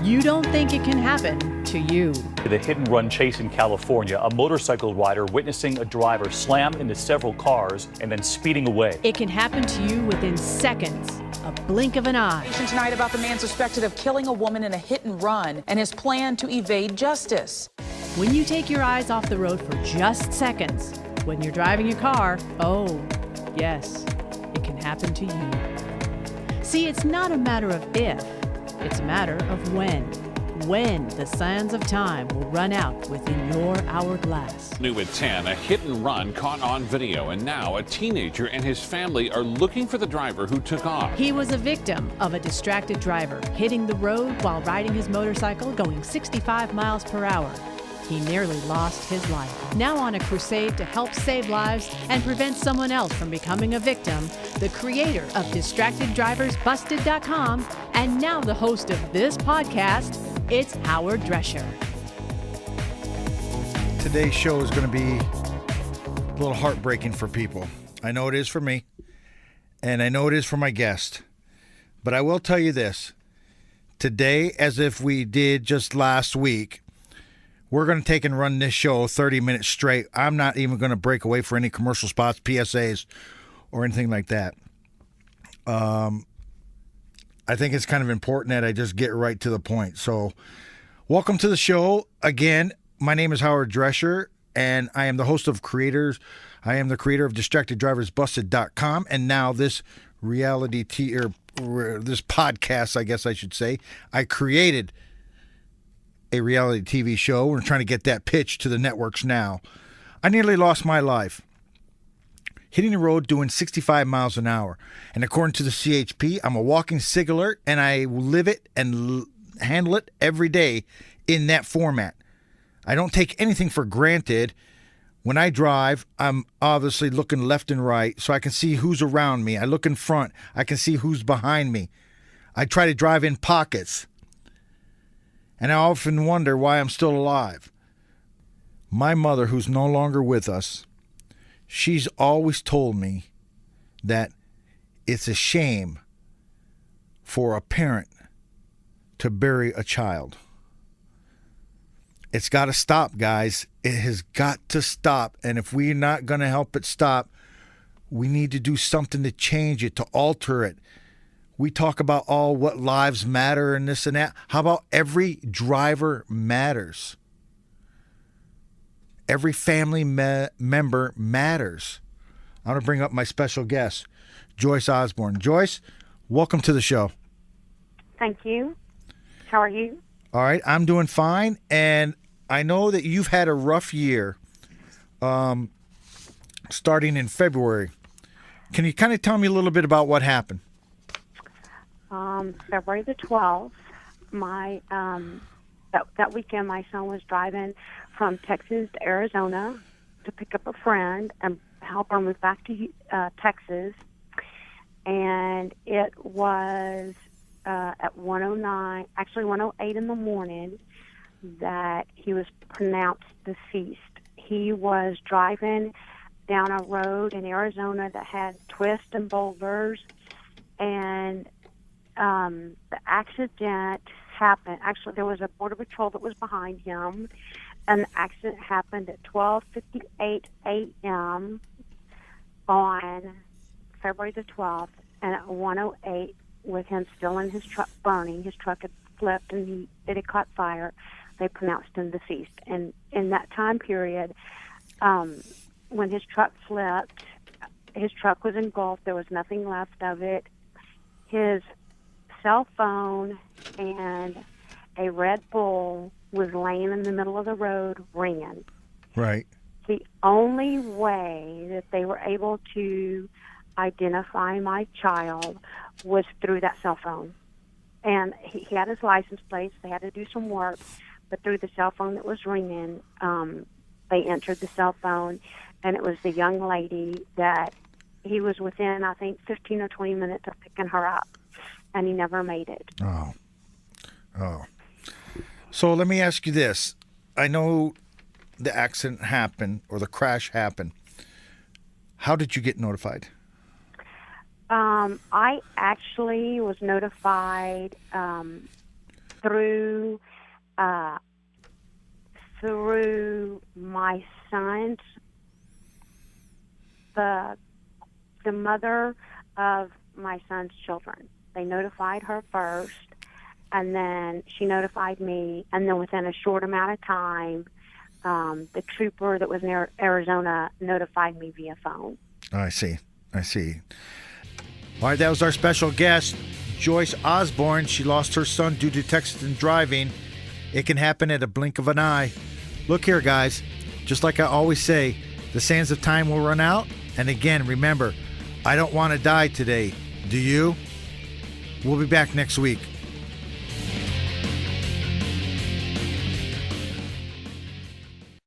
you don't think it can happen to you. The hit-and-run chase in California, a motorcycle rider witnessing a driver slam into several cars and then speeding away. It can happen to you within seconds, a blink of an eye. Tonight about the man suspected of killing a woman in a hit-and-run and his plan to evade justice. When you take your eyes off the road for just seconds, when you're driving your car, oh, yes, it can happen to you. See, it's not a matter of if, it's a matter of when. When the sands of time will run out within your hourglass. New at 10, a hit and run caught on video, and now a teenager and his family are looking for the driver who took off. He was a victim of a distracted driver hitting the road while riding his motorcycle going 65 miles per hour. He nearly lost his life. Now on a crusade to help save lives and prevent someone else from becoming a victim, the creator of DistractedDriversBusted.com and now the host of this podcast, it's Howard Drescher. Today's show is going to be a little heartbreaking for people. I know it is for me, and I know it is for my guest. But I will tell you this. Today, as if we did just last week, we're going to take and run this show 30 minutes straight. I'm not even going to break away for any commercial spots, PSAs, or anything like that. I think it's kind of important that I just get right to the point. So, welcome to the show. Again, my name is Howard Drescher, and I am the host of Creators. I am the creator of DistractedDriversBusted.com, and now this this podcast, I guess I should say. I created a reality TV show. We're trying to get that pitch to the networks now. I nearly lost my life hitting the road doing 65 miles an hour. And according to the CHP, I'm a walking SIG alert, and I live it and handle it every day in that format. I don't take anything for granted. When I drive, I'm obviously looking left and right so I can see who's around me. I look in front. I can see who's behind me. I try to drive in pockets. And I often wonder why I'm still alive. My mother, who's no longer with us, she's always told me that it's a shame for a parent to bury a child. It's got to stop, guys. It has got to stop. And if we're not going to help it stop, we need to do something to change it, to alter it. We talk about what lives matter and this and that. How about every driver matters? Every family member matters. I want to bring up my special guest, Joyce Osborn. Joyce, welcome to the show. Thank you. How are you? All right, I'm doing fine, and I know that you've had a rough year starting in February. Can you kind of tell me a little bit about what happened? February the 12th, that weekend my son was driving from Texas to Arizona to pick up a friend and help her move back to Texas. And it was at 1:08 in the morning that he was pronounced deceased. He was driving down a road in Arizona that had twists and boulders, and the accident happened. Actually, there was a border patrol that was behind him, and the accident happened at 12:58 a.m. on February the 12th, and at 1:08, with him still in his truck burning, his truck had flipped and it had caught fire, they pronounced him deceased. And in that time period, when his truck flipped, his truck was engulfed, there was nothing left of it. His cell phone and a Red Bull was laying in the middle of the road ringing. Right. The only way that they were able to identify my child was through that cell phone. And he had his license plates. They had to do some work, but through the cell phone that was ringing, they entered the cell phone, and it was the young lady that he was within, I think, 15 or 20 minutes of picking her up, and he never made it. Oh. So let me ask you this. I know the accident happened or the crash happened. How did you get notified? I actually was notified through my son's, the mother of my son's children. They notified her first, and then she notified me, and then within a short amount of time, the trooper that was near Arizona notified me via phone. Oh, I see. All right, that was our special guest, Joyce Osborn. She lost her son due to Texas driving. It can happen at a blink of an eye. Look here, guys. Just like I always say, the sands of time will run out. And again, remember, I don't want to die today. Do you? We'll be back next week.